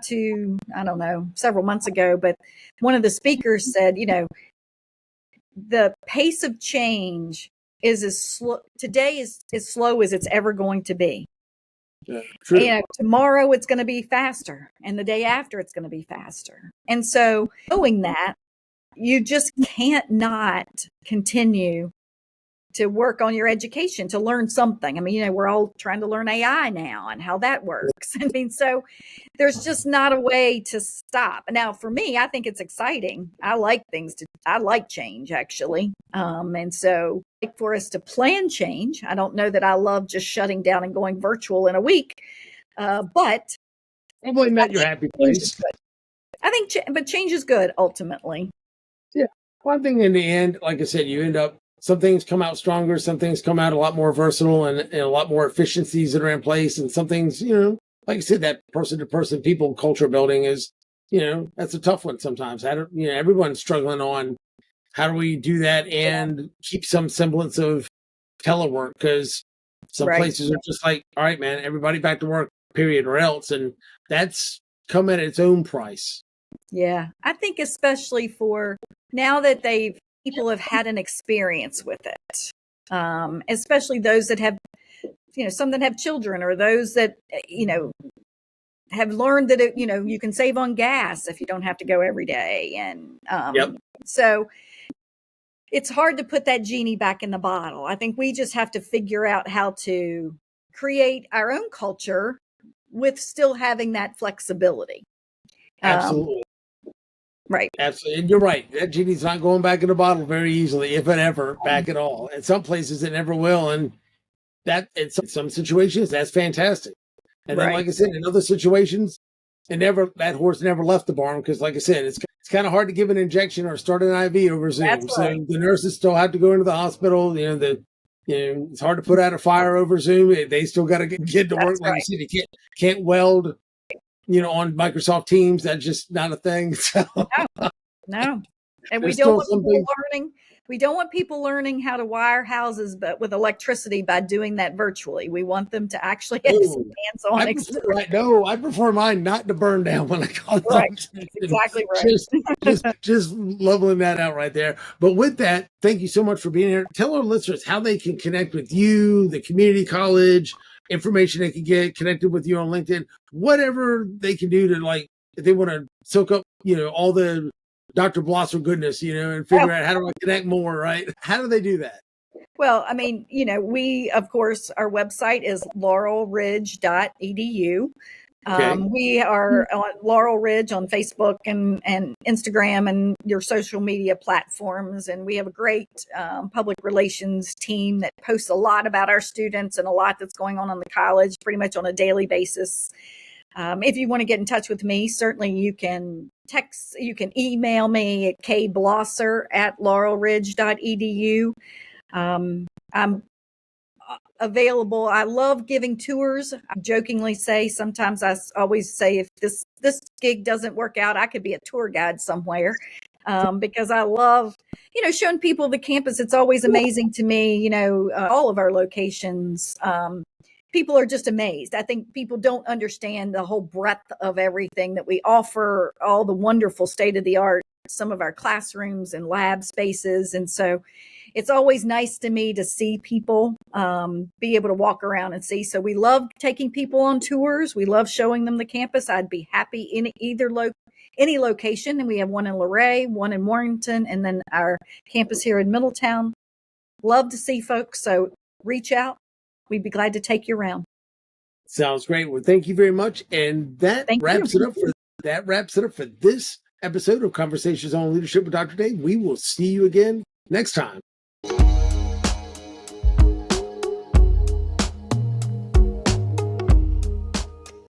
don't know, several months ago, but one of the speakers said, the pace of change is as slow today is as slow as it's ever going to be. True. And tomorrow it's going to be faster, and the day after it's going to be faster. And so knowing that, you just can't not continue to work on your education, to learn something. I mean, we're all trying to learn AI now and how that works. I mean, so there's just not a way to stop. Now, for me, I think it's exciting. I like change, actually. And so for us to plan change, I don't know that I love just shutting down and going virtual in a week. But probably not your happy place. I think, but change is good ultimately. Yeah. One thing in the end, like I said, you end up, some things come out stronger, some things come out a lot more versatile and a lot more efficiencies that are in place. And some things, like I said, that person to person people culture building is, that's a tough one sometimes. Everyone's struggling on how do we do that and keep some semblance of telework, because some places are just like, all right, man, everybody back to work, period, or else. And that's come at its own price. Yeah. I think especially for now that people have had an experience with it, especially those that have, some that have children, or those that, have learned that, you can save on gas if you don't have to go every day. And so it's hard to put that genie back in the bottle. I think we just have to figure out how to create our own culture with still having that flexibility. Absolutely. Right. Absolutely. And you're right. That genie's not going back in the bottle very easily, if it ever, back at all. In some places, it never will. And that, in some situations, that's fantastic. And then, like I said, in other situations, that horse never left the barn, because, like I said, it's kind of hard to give an injection or start an IV over Zoom. That's so right. the nurses still have to go into the hospital. It's hard to put out a fire over Zoom. They still got to get to work. Like you said, you can't weld, on Microsoft Teams. That's just not a thing. So. No. And we don't want people learning how to wire houses, but with electricity, by doing that virtually. We want them to actually have some hands-on experience. I prefer mine not to burn down when I call Right. That's exactly right. Just leveling that out right there. But with that, thank you so much for being here. Tell our listeners how they can connect with you, the community college, information they can get connected with you on LinkedIn, whatever they can do to, like, if they want to soak up, all the Dr. Blosser goodness, and figure out how do I connect more, right? How do they do that? Well, I mean, we, of course, our website is laurelridge.edu. Okay. We are on Laurel Ridge on Facebook and Instagram and your social media platforms. And we have a great public relations team that posts a lot about our students and a lot that's going on the college pretty much on a daily basis. If you want to get in touch with me, certainly you can email me at kblosser@laurelridge.edu. I'm available. I love giving tours. I jokingly say sometimes always say if this gig doesn't work out, I could be a tour guide somewhere, because I love showing people the campus. It's always amazing to me. All of our locations. People are just amazed. I think people don't understand the whole breadth of everything that we offer. All the wonderful state of the art, some of our classrooms and lab spaces, and so. It's always nice to me to see people be able to walk around and see. So we love taking people on tours. We love showing them the campus. I'd be happy in any location. And we have one in Laurel, one in Warrenton, and then our campus here in Middletown. Love to see folks. So reach out. We'd be glad to take you around. Sounds great. Well, thank you very much. And that wraps it up for this episode of Conversations on Leadership with Dr. Dave. We will see you again next time